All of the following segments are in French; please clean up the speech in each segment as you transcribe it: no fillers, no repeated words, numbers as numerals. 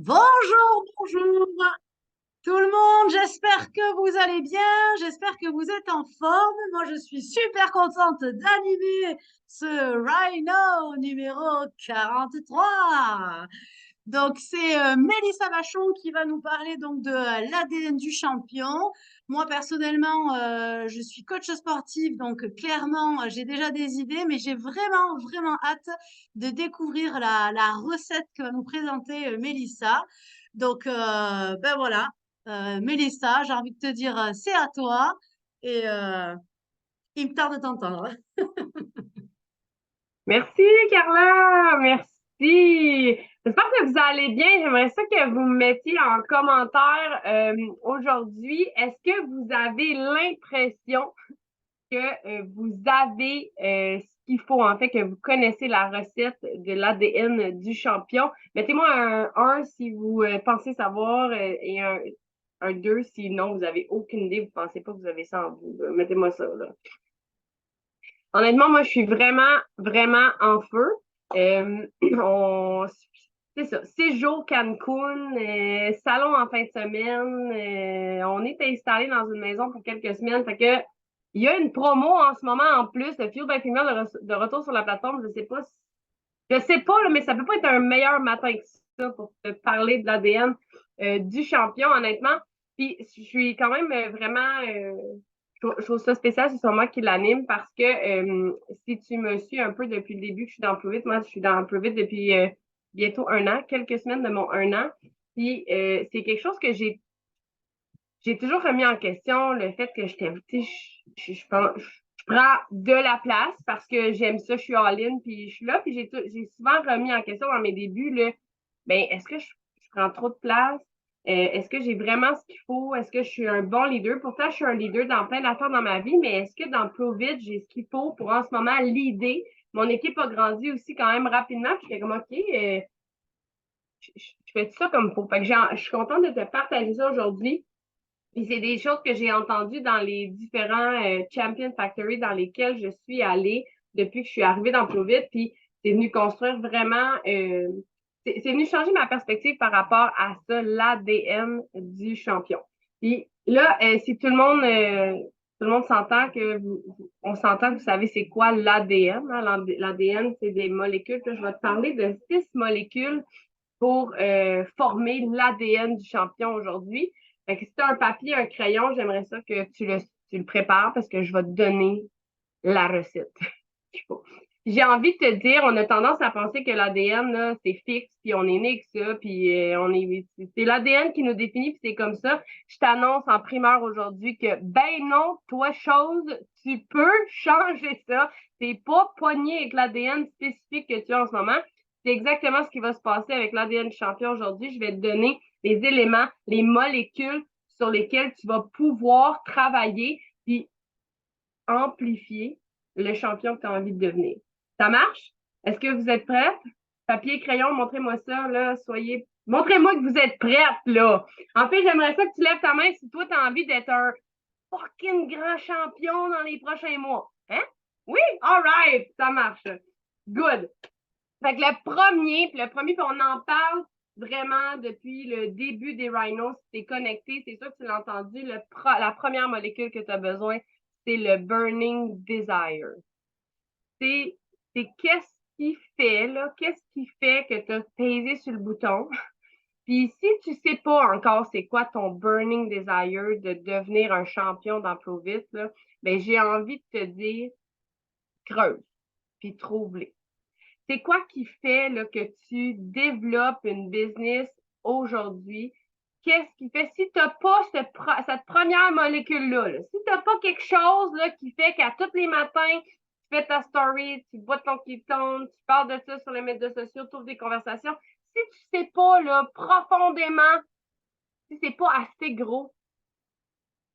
Bonjour, bonjour tout le monde, j'espère que vous allez bien, j'espère que vous êtes en forme. Moi, je suis super contente d'animer ce Rhino numéro 43. Donc, c'est Mélissa Vachon qui va nous parler donc de l'ADN du champion. Moi, personnellement, je suis coach sportif, donc clairement, j'ai déjà des idées, mais j'ai vraiment, vraiment hâte de découvrir la recette que va nous présenter Mélissa. Donc, ben voilà, Mélissa, j'ai envie de te dire, c'est à toi et il me tarde de t'entendre. Merci, Carla. Merci. J'espère que vous allez bien. J'aimerais ça que vous me mettiez en commentaire aujourd'hui. Est-ce que vous avez l'impression que vous avez ce qu'il faut, en fait, que vous connaissez la recette de l'ADN du champion? Mettez-moi un si vous pensez savoir et un 2 si non, vous avez aucune idée, vous pensez pas que vous avez ça en vous. Là. Mettez-moi ça, là. Honnêtement, moi, je suis vraiment, vraiment en feu. On, c'est ça, séjour Cancun, salon en fin de semaine. On est installé dans une maison pour quelques semaines. Fait que il y a une promo en ce moment en plus, le Fuel by Female de retour sur la plateforme. Je sais pas là, mais ça peut pas être un meilleur matin que ça pour te parler de l'ADN du champion, honnêtement. Puis je suis quand même vraiment je trouve ça spécial, c'est sur moi qui l'anime parce que si tu me suis un peu depuis le début que je suis dans Provit, moi je suis dans Provit depuis bientôt un an, quelques semaines de mon un an. Puis c'est quelque chose que j'ai toujours remis en question, le fait que j'étais, tu sais, je prends de la place parce que j'aime ça, je suis all-in, puis je suis là, puis j'ai souvent remis en question dans mes débuts, là, ben, est-ce que je prends trop de place? Est-ce que j'ai vraiment ce qu'il faut? Est-ce que je suis un bon leader? Pourtant, je suis un leader dans plein d'affaires dans ma vie, mais est-ce que dans Provit, j'ai ce qu'il faut pour en ce moment leader? Mon équipe a grandi aussi quand même rapidement, puis je fais comme, OK, je fais ça comme faut. Fait que je suis contente de te partager ça aujourd'hui. Puis c'est des choses que j'ai entendues dans les différents Champion Factory dans lesquels je suis allée depuis que je suis arrivée dans Provit. Puis c'est venu construire vraiment, c'est venu changer ma perspective par rapport à ça, l'ADN du champion. Puis là, si tout le monde s'entend on s'entend que vous savez c'est quoi l'ADN. Hein? L'ADN, c'est des molécules. Puis je vais te parler de 6 molécules pour former l'ADN du champion aujourd'hui. Fait que si tu as un papier, un crayon, j'aimerais ça que tu le prépares parce que je vais te donner la recette. J'ai envie de te dire, on a tendance à penser que l'ADN, là, c'est fixe, puis on est né avec ça, puis c'est l'ADN qui nous définit, puis c'est comme ça. Je t'annonce en primeur aujourd'hui que, ben non, toi, chose, tu peux changer ça. T'es pas pogné avec l'ADN spécifique que tu as en ce moment. C'est exactement ce qui va se passer avec l'ADN du champion aujourd'hui. Je vais te donner les éléments, les molécules sur lesquelles tu vas pouvoir travailler, puis amplifier le champion que tu as envie de devenir. Ça marche? Est-ce que vous êtes prête? Papier, crayon, montrez-moi ça, là. Montrez-moi que vous êtes prête, là. En fait, j'aimerais ça que tu lèves ta main si toi, tu as envie d'être un fucking grand champion dans les prochains mois. Hein? Oui? All right! Ça marche. Good. Fait que le premier, puis on en parle vraiment depuis le début des rhinos. Si t'es connecté, c'est sûr que tu l'as entendu. La première molécule que tu as besoin, c'est le burning desire. C'est, c'est qu'est-ce qui fait, là, qu'est-ce qui fait que tu as pesé sur le bouton. Puis si tu sais pas encore c'est quoi ton burning desire de devenir un champion dans Provit, là, ben j'ai envie de te dire, creuse, puis trouve-les. C'est quoi qui fait là, que tu développes une business aujourd'hui? Qu'est-ce qui fait, si tu n'as pas cette première molécule-là, là, si tu n'as pas quelque chose là, qui fait qu'à tous les matins, tu fais ta story, tu bois ton ketone, tu parles de ça sur les médias sociaux, tu ouvres des conversations, si tu sais pas là, profondément, si c'est pas assez gros,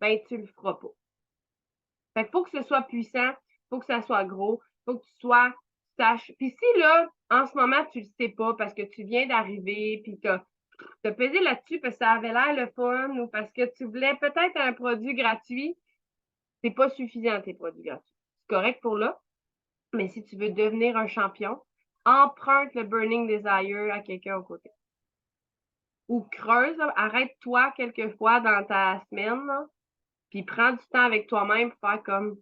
ben tu le feras pas. Fait qu'il faut que ce soit puissant, faut que ça soit gros, faut que tu sois sache. Puis si là, en ce moment, tu le sais pas parce que tu viens d'arriver, puis t'as pesé là-dessus parce que ça avait l'air le fun ou parce que tu voulais peut-être un produit gratuit, c'est pas suffisant tes produits gratuits. C'est correct pour là, mais si tu veux devenir un champion, emprunte le Burning Desire à quelqu'un au côté. ou creuse, là, arrête-toi quelques fois dans ta semaine, là, puis prends du temps avec toi-même pour faire comme,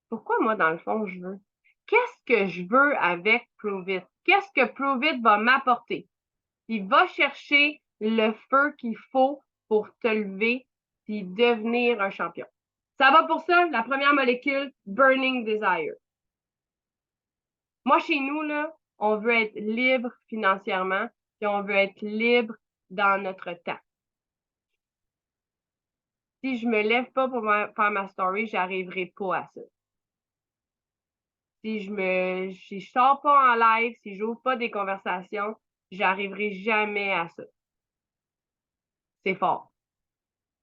pourquoi moi, dans le fond, je veux? Qu'est-ce que je veux avec Prove It? Qu'est-ce que Prove It va m'apporter? Puis va chercher le feu qu'il faut pour te lever puis devenir un champion. Ça va pour ça, la première molécule, Burning Desire. Moi, chez nous, là, on veut être libre financièrement, puis on veut être libre dans notre temps. Si je me lève pas pour faire ma story, j'arriverai pas à ça. Si je sors pas en live, si j'ouvre pas des conversations, j'arriverai jamais à ça. C'est fort.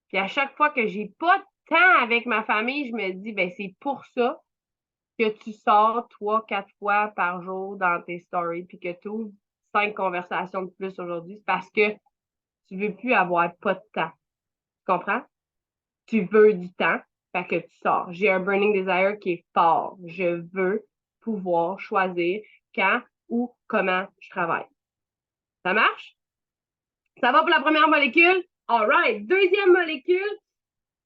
Puis à chaque fois que j'ai pas de temps avec ma famille, je me dis, ben c'est pour ça que tu sors 3, 4 fois par jour dans tes stories, puis que tu ouvres 5 conversations de plus aujourd'hui. C'est parce que tu veux plus avoir pas de temps. Tu comprends? Tu veux du temps, fait que tu sors. J'ai un burning desire qui est fort. Je veux pouvoir choisir quand ou comment je travaille. Ça marche? Ça va pour la première molécule? All right. Deuxième molécule,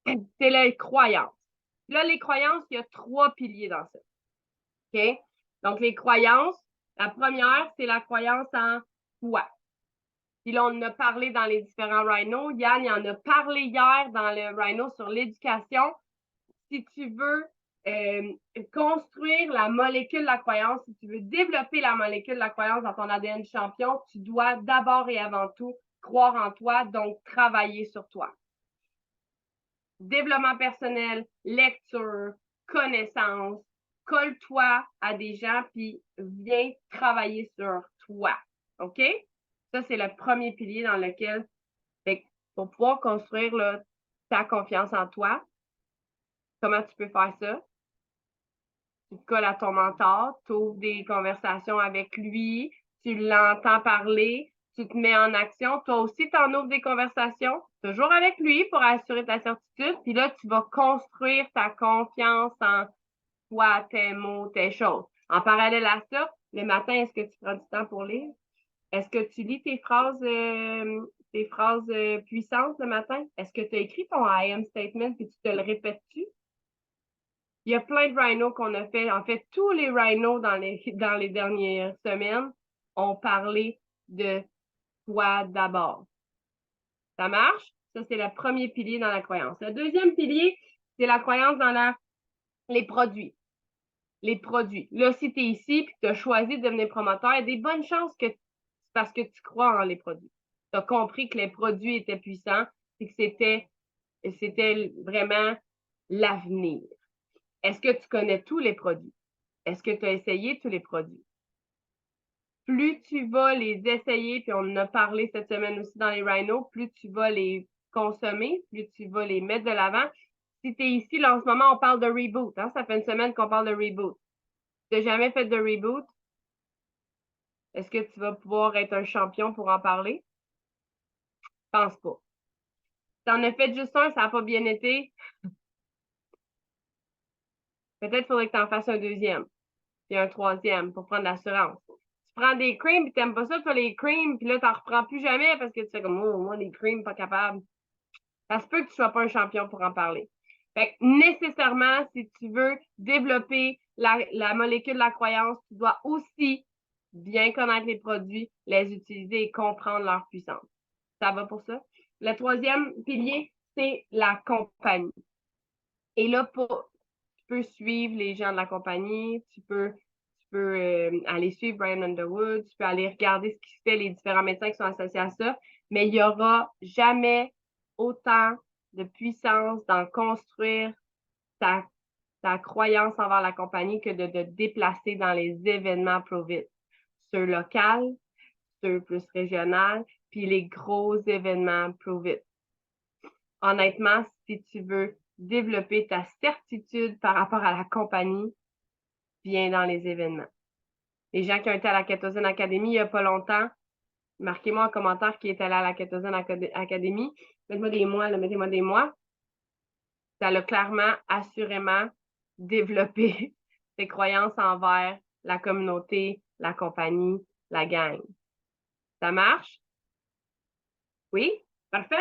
c'est les croyances. Là, les croyances, il y a 3 piliers dans ça. OK? Donc, les croyances, la première, c'est la croyance en toi. Puis là, on en a parlé dans les différents rhinos. Yann, il en a parlé hier dans le rhino sur l'éducation. Si tu veux construire la molécule de la croyance, si tu veux développer la molécule de la croyance dans ton ADN champion, tu dois d'abord et avant tout croire en toi, donc travailler sur toi. Développement personnel, lecture, connaissance, colle-toi à des gens puis viens travailler sur toi. OK? Ça, c'est le premier pilier dans lequel, pour pouvoir construire là, ta confiance en toi, comment tu peux faire ça? Tu te colles à ton mentor, tu ouvres des conversations avec lui, tu l'entends parler, tu te mets en action. Toi aussi, tu en ouvres des conversations, toujours avec lui pour assurer ta certitude. Puis là, tu vas construire ta confiance en toi, tes mots, tes choses. En parallèle à ça, le matin, est-ce que tu prends du temps pour lire? Est-ce que tu lis tes phrases puissantes le matin? Est-ce que tu as écrit ton I am statement et tu te le répètes-tu? Il y a plein de rhinos qu'on a fait. En fait, tous les rhinos dans les dernières semaines ont parlé de toi d'abord. Ça marche? Ça, c'est le premier pilier dans la croyance. Le deuxième pilier, c'est la croyance dans les produits. Les produits. Là, si tu es ici et que tu as choisi de devenir promoteur, il y a des bonnes chances que c'est parce que tu crois en les produits. Tu as compris que les produits étaient puissants et que c'était vraiment l'avenir. Est-ce que tu connais tous les produits? Est-ce que tu as essayé tous les produits? Plus tu vas les essayer, puis on en a parlé cette semaine aussi dans les rhinos, plus tu vas les consommer, plus tu vas les mettre de l'avant. Si tu es ici, là, en ce moment, on parle de reboot. Hein? Ça fait une semaine qu'on parle de reboot. Tu n'as jamais fait de reboot? Est-ce que tu vas pouvoir être un champion pour en parler? Je pense pas. Tu en as fait juste un, ça n'a pas bien été. Peut-être faudrait que tu en fasses un deuxième, puis un troisième pour prendre l'assurance. Tu prends des creams, puis t'aimes pas ça, toi, les creams, puis là, t'en reprends plus jamais parce que tu fais comme, oh, moi, les creams, pas capable. Ça se peut que tu sois pas un champion pour en parler. Fait que, nécessairement, si tu veux développer la molécule de la croyance, tu dois aussi bien connaître les produits, les utiliser et comprendre leur puissance. Ça va pour ça? Le troisième pilier, c'est la compagnie. Et là, tu peux suivre les gens de la compagnie, tu peux aller suivre Brian Underwood, tu peux aller regarder ce qui fait les différents médecins qui sont associés à ça, mais il n'y aura jamais autant de puissance dans construire ta croyance envers la compagnie que de te déplacer dans les événements Prove It. Ceux locaux, ceux plus régionaux, puis les gros événements Prove It. Honnêtement, si tu veux développer ta certitude par rapport à la compagnie, viens dans les événements. Les gens qui ont été à la Ketozone Academy il n'y a pas longtemps, marquez-moi en commentaire qui est allé à la Ketozone Academy. Mettez-moi des mois, là, mettez-moi des mois. Ça l'a clairement, assurément développé tes croyances envers la communauté, la compagnie, la gang. Ça marche? Oui, parfait.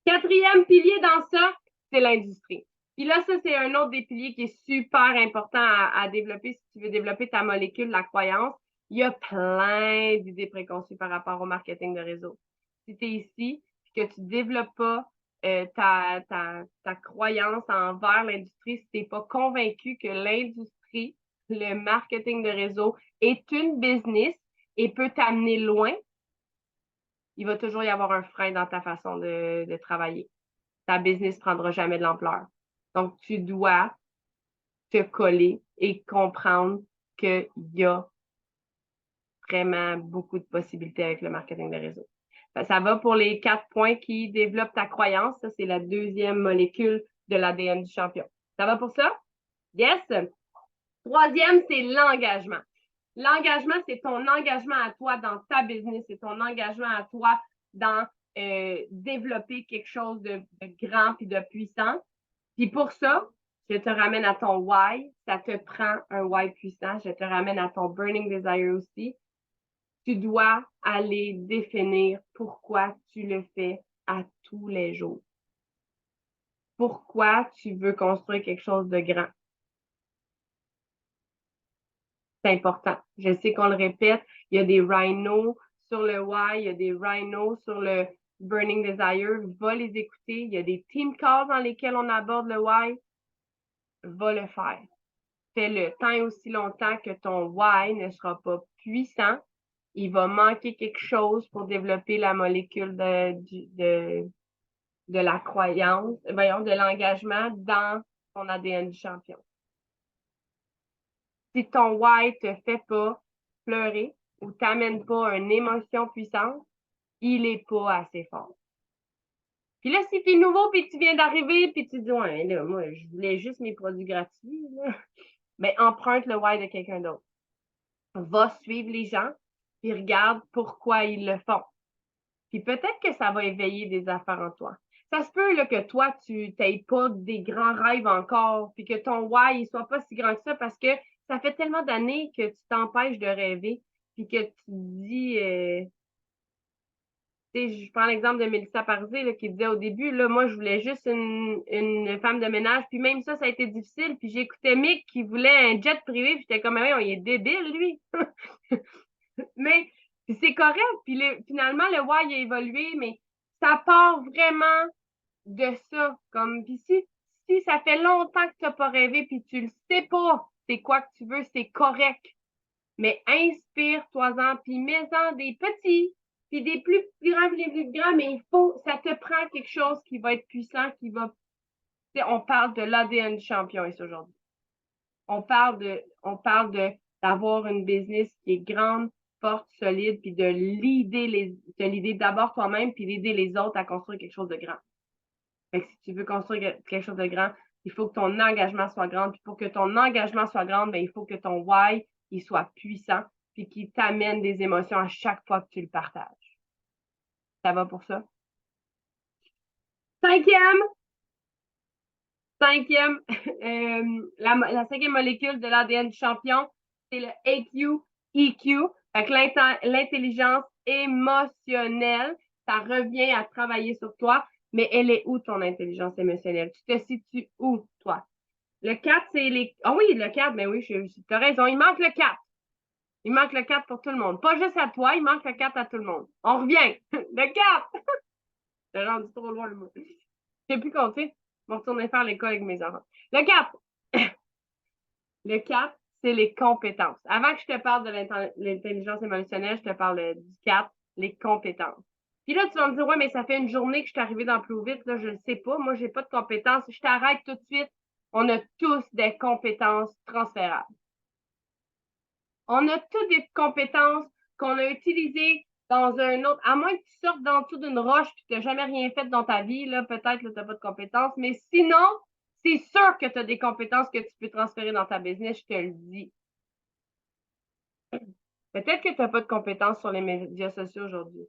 Quatrième pilier dans ça, c'est l'industrie. Puis là, ça, c'est un autre des piliers qui est super important à développer si tu veux développer ta molécule, la croyance. Il y a plein d'idées préconçues par rapport au marketing de réseau. Si tu es ici et que tu ne développes pas ta croyance envers l'industrie, si tu n'es pas convaincu que l'industrie, le marketing de réseau est une business et peut t'amener loin, il va toujours y avoir un frein dans ta façon de travailler. Ta business ne prendra jamais de l'ampleur. Donc, tu dois te coller et comprendre qu'il y a vraiment beaucoup de possibilités avec le marketing de réseau. Ça va pour les 4 points qui développent ta croyance. Ça, c'est la deuxième molécule de l'ADN du champion. Ça va pour ça? Yes! Troisième, c'est l'engagement. L'engagement, c'est ton engagement à toi dans ta business, c'est ton engagement à toi dans développer quelque chose de grand et de puissant. Puis pour ça, je te ramène à ton why. Ça te prend un why puissant. Je te ramène à ton burning desire aussi. Tu dois aller définir pourquoi tu le fais à tous les jours. Pourquoi tu veux construire quelque chose de grand. C'est important. Je sais qu'on le répète, il y a des rhinos sur le why, il y a des rhinos sur le burning desire. Va les écouter. Il y a des team calls dans lesquels on aborde le why. Va le faire. Fais-le tant et aussi longtemps que ton why ne sera pas puissant. Il va manquer quelque chose pour développer la molécule de la croyance, voyons, de l'engagement dans ton ADN du champion. Si ton why te fait pas pleurer ou t'amène pas une émotion puissante, il est pas assez fort. Puis là, si tu es nouveau, puis tu viens d'arriver, puis tu dis, ouais, là, moi, je voulais juste mes produits gratuits, là. Mais emprunte le why de quelqu'un d'autre. Va suivre les gens, puis regarde pourquoi ils le font. Puis peut-être que ça va éveiller des affaires en toi. Ça se peut là, que toi, tu n'aies pas des grands rêves encore, puis que ton why ne soit pas si grand que ça parce que ça fait tellement d'années que tu t'empêches de rêver, puis que tu te dis, je prends l'exemple de Mélissa Parzé là, qui disait au début, là, moi, je voulais juste une femme de ménage, puis même ça a été difficile, puis j'écoutais Mick qui voulait un jet privé, puis j'étais comme, il est débile, lui. Mais c'est correct. Puis finalement, le why a évolué, mais ça part vraiment de ça. Comme, puis si ça fait longtemps que tu n'as pas rêvé, puis tu le sais pas, c'est quoi que tu veux, c'est correct. Mais inspire-toi-en, puis mets-en des petits, puis des plus grands, puis des plus grands, mais ça te prend quelque chose qui va être puissant, qui va. On parle de l'ADN du champion ici aujourd'hui. On parle d'avoir une business qui est grande, forte, solide, puis de l'idée d'abord toi-même, puis d'aider les autres à construire quelque chose de grand. Fait que si tu veux construire quelque chose de grand, il faut que ton engagement soit grand. Puis pour que ton engagement soit grand, ben, il faut que ton why il soit puissant, puis qu'il t'amène des émotions à chaque fois que tu le partages. Ça va pour ça? Cinquième, la cinquième molécule de l'ADN du champion, c'est le AQ-EQ, avec l'intelligence émotionnelle. Ça revient à travailler sur toi, mais elle est où ton intelligence émotionnelle? Tu te situes où, toi? Le 4, c'est les. Ah oui, le 4, ben oui, tu as raison. Il manque le 4. Il manque le 4 pour tout le monde. Pas juste à toi, il manque le 4 à tout le monde. On revient. Le 4! J'ai rendu trop loin le mot. Je sais plus compter. Je vais retourner faire l'école avec mes enfants. Le 4. Le 4, c'est les compétences. Avant que je te parle de l'intelligence émotionnelle, je te parle du 4, les compétences. Puis là, tu vas me dire, ouais, mais ça fait une journée que je suis arrivée dans Plus Vite, là, je ne sais pas. Moi, j'ai pas de compétences. Je t'arrête tout de suite. On a tous des compétences transférables. On a toutes des compétences qu'on a utilisées dans un autre. À moins que tu sortes dans dessous d'une roche et que tu n'as jamais rien fait dans ta vie, là, peut-être que tu n'as pas de compétences. Mais sinon, c'est sûr que tu as des compétences que tu peux transférer dans ta business, je te le dis. Peut-être que tu n'as pas de compétences sur les médias sociaux aujourd'hui.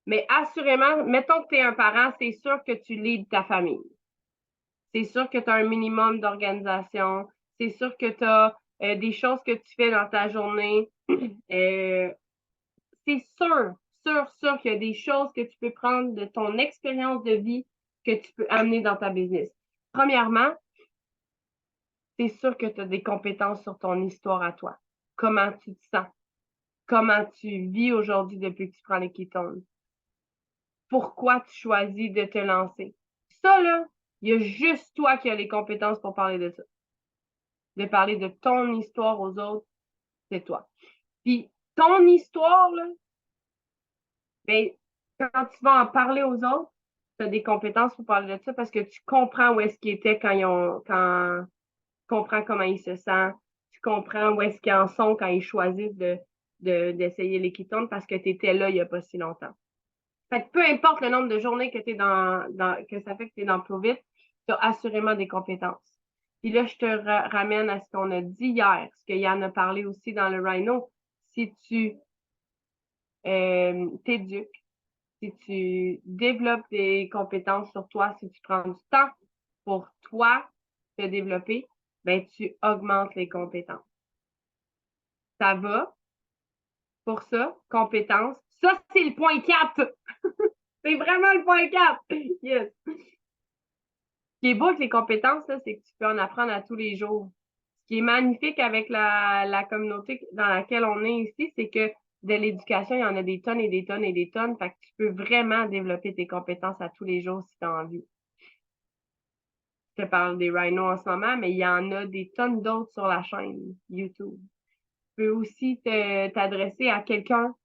Mais assurément, mettons que tu es un parent, c'est sûr que tu leads ta famille. C'est sûr que tu as un minimum d'organisation. C'est sûr que tu as des choses que tu fais dans ta journée. C'est sûr. sûr qu'il y a des choses que tu peux prendre de ton expérience de vie que tu peux amener dans ta business. Premièrement, c'est sûr que tu as des compétences sur ton histoire à toi. Comment tu te sens? Comment tu vis aujourd'hui depuis que tu prends les ketones? Pourquoi tu choisis de te lancer? Ça, là, il y a juste toi qui as les compétences pour parler de ça. De parler de ton histoire aux autres, c'est toi. Puis, ton histoire, là, ben, quand tu vas en parler aux autres, tu as des compétences pour parler de ça parce que tu comprends où est-ce qu'ils étaient quand tu comprends comment ils se sentent, tu comprends où est-ce qu'ils en sont quand ils choisissent d'essayer les ketones parce que tu étais là il n'y a pas si longtemps. Fait que peu importe le nombre de journées que tu es que ça fait que tu es dans Provit, tu as assurément des compétences. Puis là, je te ramène à ce qu'on a dit hier, ce que Yann a parlé aussi dans le Rhino. Si tu t'éduques, si tu développes des compétences sur toi, si tu prends du temps pour toi te développer, ben tu augmentes les compétences. Ça va pour ça, compétences. Ça, c'est le point 4. C'est vraiment le point 4. Yes. Ce qui est beau avec les compétences, là, c'est que tu peux en apprendre à tous les jours. Ce qui est magnifique avec la communauté dans laquelle on est ici, c'est que de l'éducation, il y en a des tonnes et des tonnes et des tonnes. Fait que tu peux vraiment développer tes compétences à tous les jours si tu as envie. Je te parle des rhinos en ce moment, mais il y en a des tonnes d'autres sur la chaîne YouTube. Tu peux aussi t'adresser à quelqu'un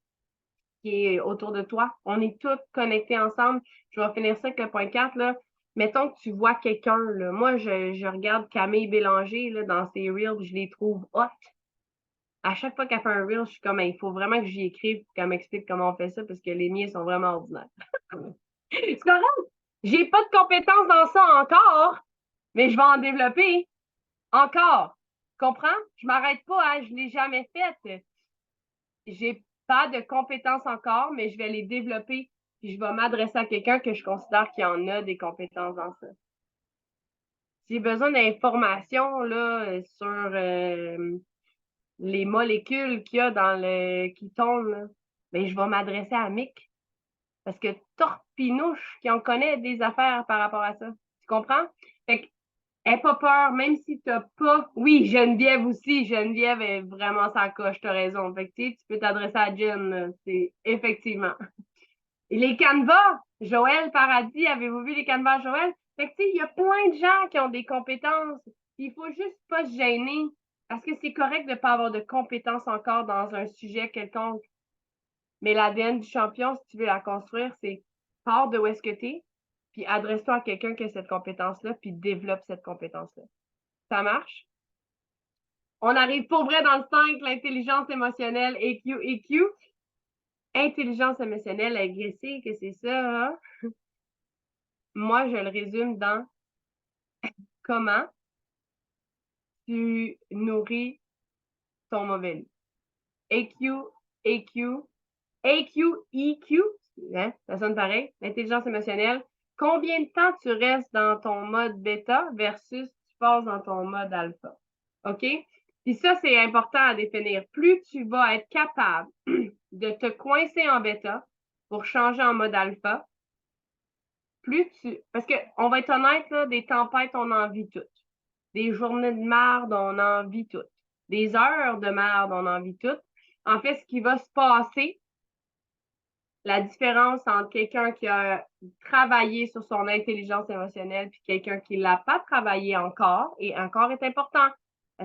qui est autour de toi. On est tous connectés ensemble. Je vais finir ça avec le point 4, là. Mettons que tu vois quelqu'un, là. Moi, je regarde Camille Bélanger, là, dans ses reels, je les trouve hot. À chaque fois qu'elle fait un reel, je suis comme, il faut vraiment que j'y écrive pour qu'elle m'explique comment on fait ça parce que les miens sont vraiment ordinaires. C'est correct? J'ai pas de compétences dans ça encore, mais je vais en développer encore. Tu comprends? Je m'arrête pas, hein? Je l'ai jamais fait. J'ai pas de compétences encore, mais je vais les développer puis je vais m'adresser à quelqu'un que je considère qu'il en a des compétences dans ça. Si j'ai besoin d'informations là, sur les molécules qu'il y a dans le ketone, là, ben, je vais m'adresser à Mick. Parce que Torpinouche qui en connaît des affaires par rapport à ça. Tu comprends? Fait que, aie pas peur, même si t'as pas. Oui, Geneviève aussi. Geneviève est vraiment sa coche, t'as raison. Fait que, tu peux t'adresser à Jen, c'est effectivement. Et les canevas, Joël Paradis, avez-vous vu les canevas, Joël? Fait que, tu sais, il y a plein de gens qui ont des compétences. Il faut juste pas se gêner. Parce que c'est correct de ne pas avoir de compétences encore dans un sujet quelconque. Mais l'ADN du champion, si tu veux la construire, c'est pars de où est-ce que tu es, puis adresse-toi à quelqu'un qui a cette compétence-là, puis développe cette compétence-là. Ça marche? On arrive pour vrai dans le 5, l'intelligence émotionnelle, EQ. Intelligence émotionnelle agressive, que c'est ça, hein? Moi, je le résume dans comment tu nourris ton mauvais lit. EQ, EQ, AQ, EQ, hein, ça sonne pareil, l'intelligence émotionnelle. Combien de temps tu restes dans ton mode bêta versus tu passes dans ton mode alpha? OK? Puis ça, c'est important à définir. Plus tu vas être capable de te coincer en bêta pour changer en mode alpha, plus tu. Parce que, on va être honnête, là, des tempêtes, on en vit toutes. Des journées de merde, on en vit toutes. Des heures de merde, on en vit toutes. En fait, ce qui va se passer, la différence entre quelqu'un qui a travaillé sur son intelligence émotionnelle puis quelqu'un qui l'a pas travaillé encore, et encore est important.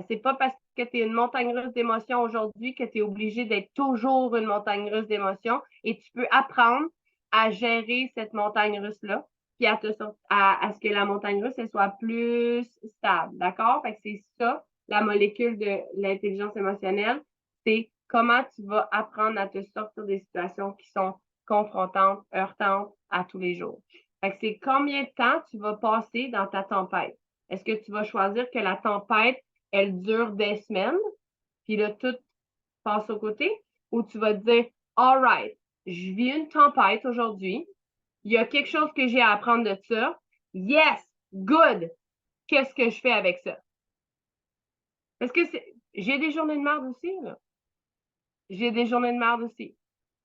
C'est pas parce que tu es une montagne russe d'émotions aujourd'hui que tu es obligé d'être toujours une montagne russe d'émotions et tu peux apprendre à gérer cette montagne russe-là puis à ce que la montagne russe elle soit plus stable. D'accord? Fait que c'est ça, la molécule de l'intelligence émotionnelle. C'est comment tu vas apprendre à te sortir des situations qui sont confrontantes, heurtantes à tous les jours. Fait que c'est combien de temps tu vas passer dans ta tempête? Est-ce que tu vas choisir que la tempête, elle dure des semaines, puis là, tout passe aux côtés? Ou tu vas te dire, all right, je vis une tempête aujourd'hui, il y a quelque chose que j'ai à apprendre de ça. Yes, good. Qu'est-ce que je fais avec ça? Parce que j'ai des journées de merde aussi, là. J'ai des journées de merde aussi.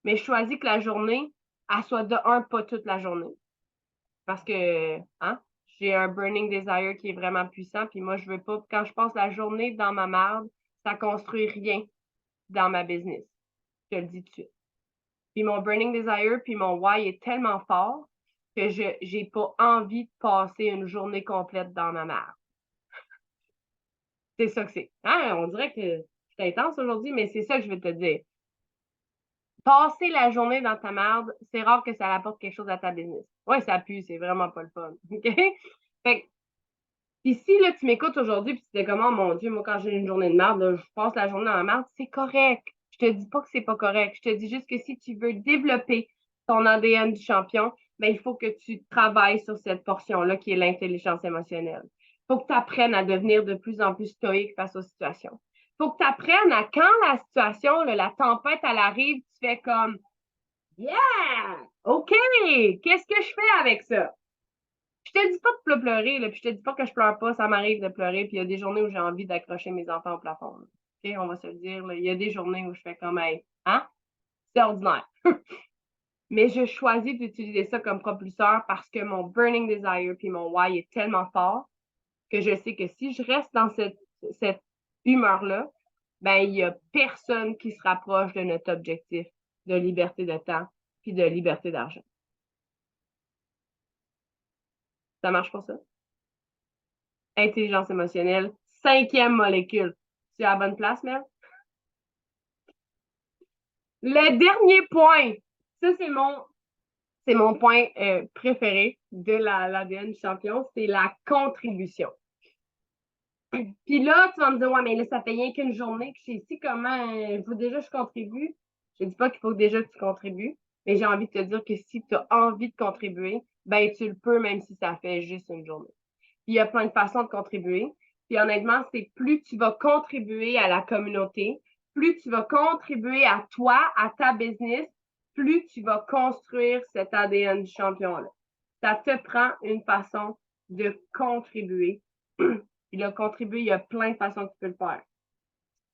mais je choisis que la journée, elle soit de un, pas toute la journée. Parce que, hein, j'ai un burning desire qui est vraiment puissant, puis moi, je veux pas, quand je passe la journée dans ma marde, ça construit rien dans ma business. Je te le dis tout de suite. Puis mon burning desire, puis mon why est tellement fort que je j'ai pas envie de passer une journée complète dans ma marde. C'est ça que c'est. Hein? On dirait que c'est intense aujourd'hui, mais c'est ça que je veux te dire. Passer la journée dans ta marde, c'est rare que ça apporte quelque chose à ta business. Ouais, ça pue, c'est vraiment pas le fun. OK? Fait que, pis si là, tu m'écoutes aujourd'hui puis tu te dis comment, mon Dieu, moi, quand j'ai une journée de marde, là, je passe la journée dans la marde, c'est correct. Je te dis pas que c'est pas correct. Je te dis juste que si tu veux développer ton ADN du champion, ben, il faut que tu travailles sur cette portion-là qui est l'intelligence émotionnelle. Il faut que tu apprennes à devenir de plus en plus stoïque face aux situations. Il faut que tu apprennes à quand la situation, là, la tempête, elle arrive, tu fais comme yeah! OK! Qu'est-ce que je fais avec ça? Je te dis pas de pleurer, là, puis je te dis pas que je pleure pas, ça m'arrive de pleurer, puis il y a des journées où j'ai envie d'accrocher mes enfants au plafond. Là. OK, on va se le dire, là, il y a des journées où je fais comme, hey, hein? C'est ordinaire. Mais je choisis d'utiliser ça comme propulseur parce que mon burning desire puis mon why est tellement fort que je sais que si je reste dans cette humeur-là, ben, il y a personne qui se rapproche de notre objectif de liberté de temps puis de liberté d'argent. Ça marche pour ça? Intelligence émotionnelle, 5e molécule. Tu es à la bonne place, Mel? Le dernier point, ça c'est mon point préféré de l'ADN du champion, c'est la contribution. Puis là, tu vas me dire, ouais, mais là, ça fait rien qu'une journée que je sais ici comment il faut déjà que je contribue. Je dis pas qu'il faut déjà que tu contribues, mais j'ai envie de te dire que si tu as envie de contribuer, ben tu le peux même si ça fait juste une journée. Puis il y a plein de façons de contribuer. Puis honnêtement, c'est plus tu vas contribuer à la communauté, plus tu vas contribuer à toi, à ta business, plus tu vas construire cet ADN du champion-là. Ça te prend une façon de contribuer. Puis là, contribuer, il y a plein de façons que tu peux le faire.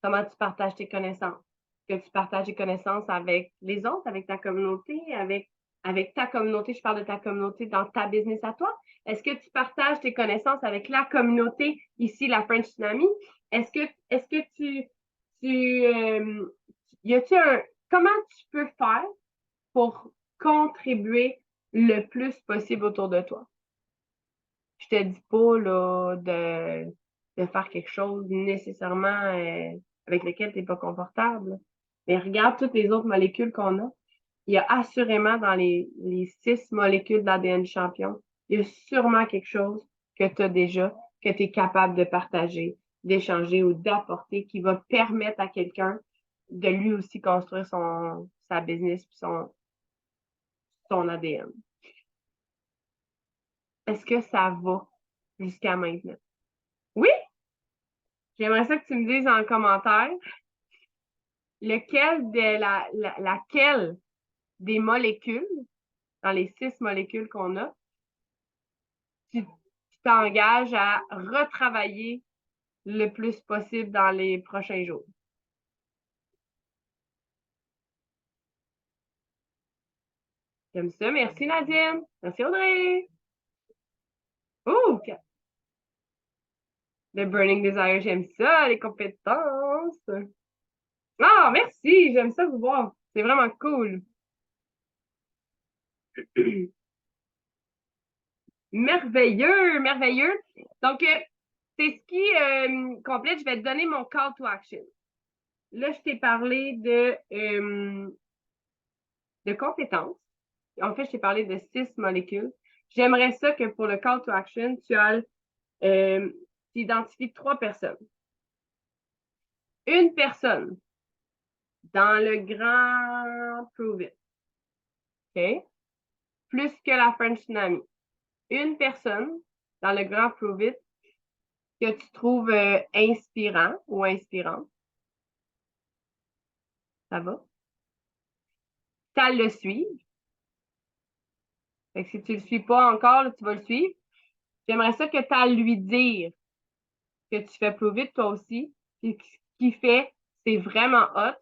Comment tu partages tes connaissances? Que tu partages tes connaissances avec les autres, avec ta communauté, avec ta communauté, je parle de ta communauté dans ta business à toi. Est-ce que tu partages tes connaissances avec la communauté, ici, la French Tsunami? Est-ce que y a-tu comment tu peux faire pour contribuer le plus possible autour de toi? Je te dis pas, là, de faire quelque chose nécessairement avec lequel tu n'es pas confortable. Mais regarde toutes les autres molécules qu'on a. Il y a assurément dans les 6 molécules d'ADN champion, il y a sûrement quelque chose que tu as déjà, que tu es capable de partager, d'échanger ou d'apporter qui va permettre à quelqu'un de lui aussi construire sa business et son ADN. Est-ce que ça va jusqu'à maintenant? Oui? J'aimerais ça que tu me dises en commentaire laquelle des molécules, dans les 6 molécules qu'on a, tu t'engages à retravailler le plus possible dans les prochains jours. J'aime ça. Merci Nadine. Merci Audrey. Oh, le Burning Desire, j'aime ça, les compétences. Ah, merci, j'aime ça vous voir. C'est vraiment cool. Merveilleux, merveilleux. Donc, c'est ce qui complète. Je vais te donner mon call to action. Là, je t'ai parlé de compétences. En fait, je t'ai parlé de 6 molécules. J'aimerais ça que pour le call to action, tu identifies 3 personnes. Une personne dans le grand Prove It. OK? Plus que la French Tsunami. Une personne dans le grand Prove It que tu trouves inspirant ou inspirante. Ça va? Tu as le suivre. Fait que si tu ne le suis pas encore, là, tu vas le suivre. J'aimerais ça que tu as à lui dire que tu fais Prove It toi aussi. Puis ce qu'il fait, c'est vraiment hot.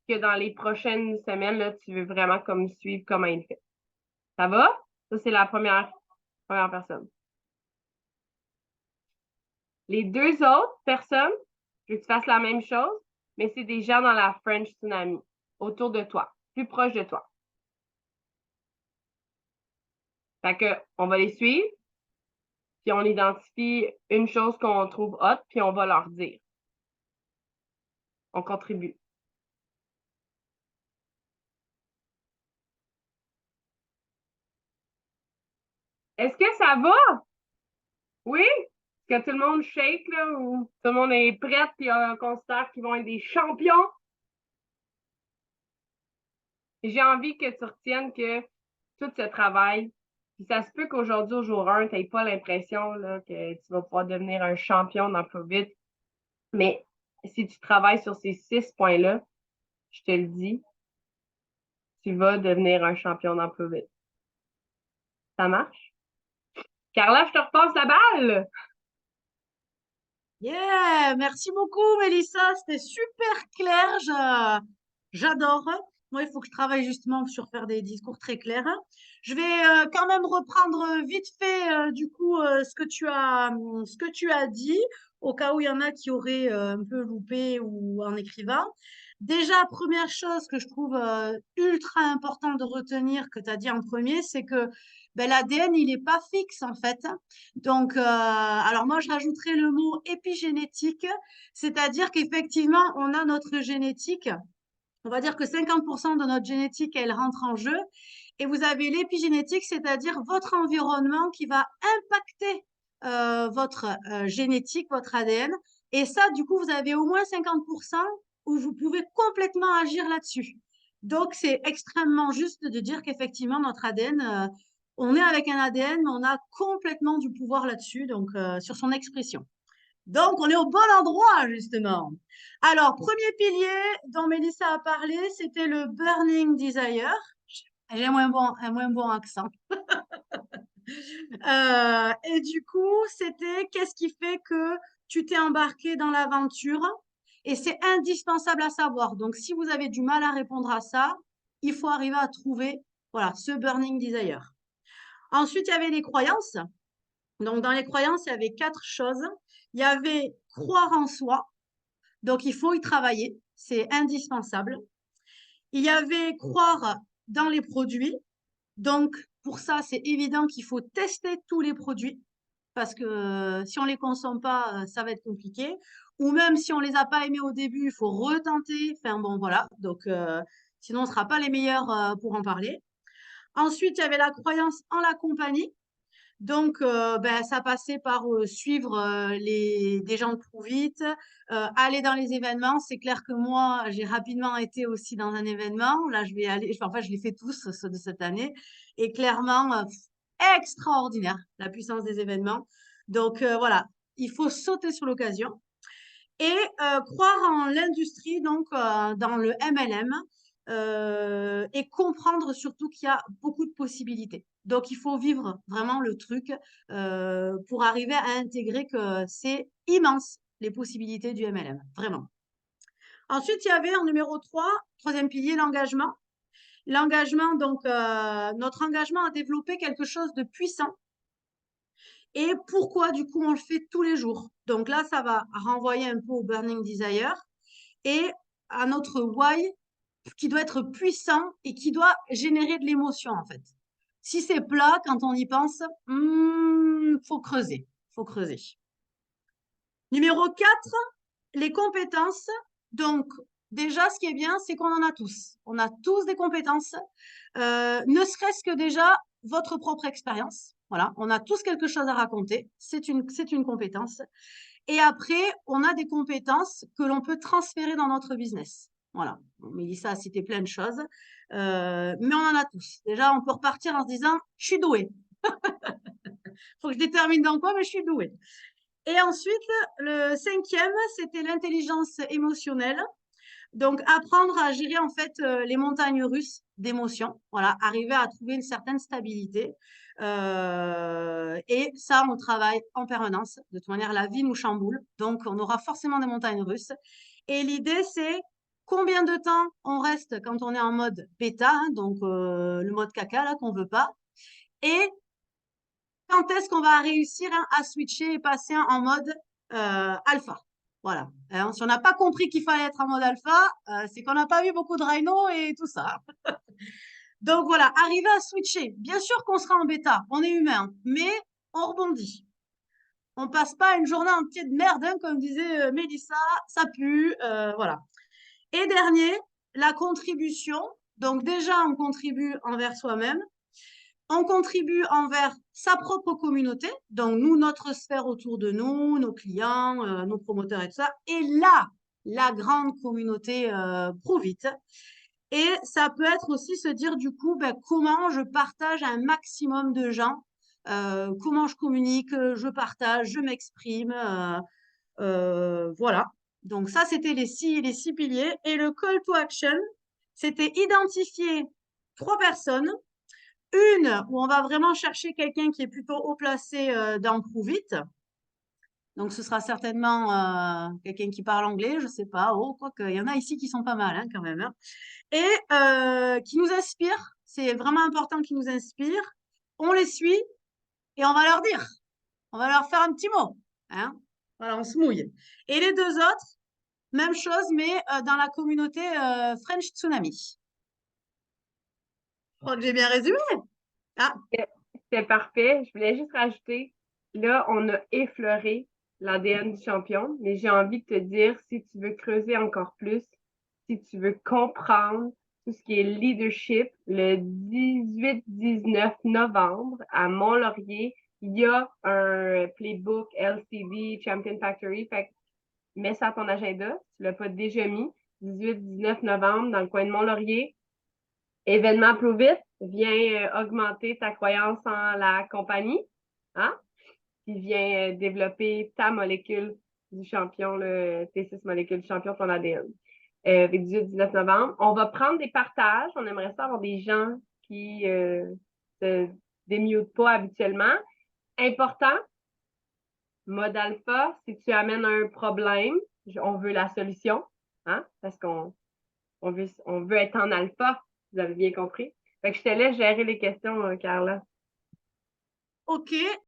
que dans les prochaines semaines, là, tu veux vraiment comme suivre comment il fait. Ça va? Ça, c'est la première personne. Les deux autres personnes, je veux que tu fasses la même chose, mais c'est des gens dans la French Tsunami, autour de toi, plus proche de toi. Fait que, on va les suivre, puis on identifie une chose qu'on trouve hot, puis on va leur dire. On contribue. Est-ce que ça va? Oui? Est-ce que tout le monde shake, là, ou tout le monde est prêt, puis considère qu'ils vont être des champions? J'ai envie que tu retiennes que tout ce travail, puis ça se peut qu'aujourd'hui, au jour 1, tu n'aies pas l'impression là, que tu vas pouvoir devenir un champion dans vite. Mais si tu travailles sur ces 6 points-là, je te le dis, tu vas devenir un champion dans vite. Ça marche? Carla, je te repasse la balle! Yeah, merci beaucoup, Mélissa. C'était super clair. J'adore. Moi, il faut que je travaille justement sur faire des discours très clairs. Je vais quand même reprendre vite fait du coup ce que tu as dit, au cas où il y en a qui auraient un peu loupé ou en écrivant. Déjà, première chose que je trouve ultra important de retenir que tu as dit en premier, c'est que ben, l'ADN, il n'est pas fixe en fait. Donc, alors moi, je rajouterais le mot épigénétique, c'est-à-dire qu'effectivement, on a notre génétique. On va dire que 50% de notre génétique, elle rentre en jeu. Et vous avez l'épigénétique, c'est-à-dire votre environnement qui va impacter votre génétique, votre ADN. Et ça, du coup, vous avez au moins 50% où vous pouvez complètement agir là-dessus. Donc, c'est extrêmement juste de dire qu'effectivement, notre ADN, on est avec un ADN, mais on a complètement du pouvoir là-dessus, donc sur son expression. Donc, on est au bon endroit, justement. Alors, premier pilier dont Mélissa a parlé, c'était le Burning Desire. J'ai un moins bon accent. Et du coup, c'était qu'est-ce qui fait que tu t'es embarqué dans l'aventure? Et c'est indispensable à savoir. Donc, si vous avez du mal à répondre à ça, il faut arriver à trouver, voilà, ce Burning Desire. Ensuite, il y avait les croyances. Donc, dans les croyances, il y avait 4 choses. Il y avait croire en soi. Donc, il faut y travailler. C'est indispensable. Il y avait croire dans les produits. Donc, pour ça, c'est évident qu'il faut tester tous les produits. Parce que si on ne les consomme pas, ça va être compliqué. Ou même si on ne les a pas aimés au début, il faut retenter. Enfin, bon, voilà. Donc, sinon, on ne sera pas les meilleurs pour en parler. Ensuite, il y avait la croyance en la compagnie. Donc, ben, ça passait par suivre des gens trop vite, aller dans les événements. C'est clair que moi, j'ai rapidement été aussi dans un événement. Là, je vais aller, enfin, je les fais tous, ceux de cette année. Et clairement, extraordinaire, la puissance des événements. Donc, voilà, il faut sauter sur l'occasion. Et croire en l'industrie, donc dans le MLM, et comprendre surtout qu'il y a beaucoup de possibilités. Donc, il faut vivre vraiment le truc pour arriver à intégrer que c'est immense, les possibilités du MLM, vraiment. Ensuite, il y avait en numéro 3, troisième pilier, l'engagement. L'engagement, donc, notre engagement à développer quelque chose de puissant. Et pourquoi, du coup, on le fait tous les jours. Donc là, ça va renvoyer un peu au Burning Desire et à notre why qui doit être puissant et qui doit générer de l'émotion, en fait. Si c'est plat, quand on y pense, faut creuser, faut creuser. Numéro 4, les compétences. Donc, déjà, ce qui est bien, c'est qu'on en a tous. On a tous des compétences, ne serait-ce que déjà votre propre expérience. Voilà, on a tous quelque chose à raconter. C'est une compétence. Et après, on a des compétences que l'on peut transférer dans notre business. Voilà, Mélissa a cité plein de choses, mais on en a tous. Déjà, on peut repartir en se disant, je suis douée. Faut que je détermine dans quoi, mais je suis douée. Et ensuite, le 5e, c'était l'intelligence émotionnelle. Donc, apprendre à gérer en fait les montagnes russes d'émotions. Voilà, arriver à trouver une certaine stabilité. Et ça, on travaille en permanence. De toute manière, la vie nous chamboule. Donc, on aura forcément des montagnes russes. Et l'idée, c'est combien de temps on reste quand on est en mode bêta, hein, donc le mode caca là qu'on veut pas, et quand est-ce qu'on va réussir hein, à switcher et passer en mode alpha. Voilà. Hein, si on n'a pas compris qu'il fallait être en mode alpha, c'est qu'on n'a pas vu beaucoup de rhino et tout ça. Donc voilà, arriver à switcher. Bien sûr qu'on sera en bêta, on est humain, mais on rebondit. On passe pas une journée entière de merde, hein, comme disait Mélissa, ça pue, voilà. Et dernier, la contribution. Donc déjà, on contribue envers soi-même, on contribue envers sa propre communauté, donc nous, notre sphère autour de nous, nos clients, nos promoteurs et tout ça, et là, la grande communauté Provite. Et ça peut être aussi se dire du coup, ben, comment je partage un maximum de gens, comment je communique, je partage, je m'exprime, voilà. Donc ça, c'était les six piliers. Et le call to action, c'était identifier trois personnes. Une où on va vraiment chercher quelqu'un qui est plutôt haut placé dans Pruvit. Donc ce sera certainement quelqu'un qui parle anglais, je sais pas. Oh, quoique, il y en a ici qui sont pas mal hein, quand même. Hein. Et qui nous inspire. C'est vraiment important qu'ils nous inspirent. On les suit et on va leur dire. On va leur faire un petit mot. Hein. Voilà, on se mouille. Et les deux autres, même chose, mais dans la communauté French Tsunami. Je crois que j'ai bien résumé. Ah, C'était parfait. Je voulais juste rajouter, là, on a effleuré l'ADN du champion, mais j'ai envie de te dire, si tu veux creuser encore plus, si tu veux comprendre tout ce qui est leadership, le 18-19 novembre à Mont-Laurier, il y a un playbook LCD Champion Factory. Fait que mets ça à ton agenda, si tu l'as pas déjà mis. 18-19 novembre dans le coin de Mont-Laurier. Événement plus vite, vient augmenter ta croyance en la compagnie, hein? Qui vient développer ta molécule du champion, le T6 molécule du champion, ton ADN. Avec 18-19 novembre. On va prendre des partages. On aimerait ça avoir des gens qui se démutent pas habituellement. Important, mode alpha, si tu amènes un problème, on veut la solution, hein? Parce on veut être en alpha, vous avez bien compris. Fait que je te laisse gérer les questions, Carla. ok.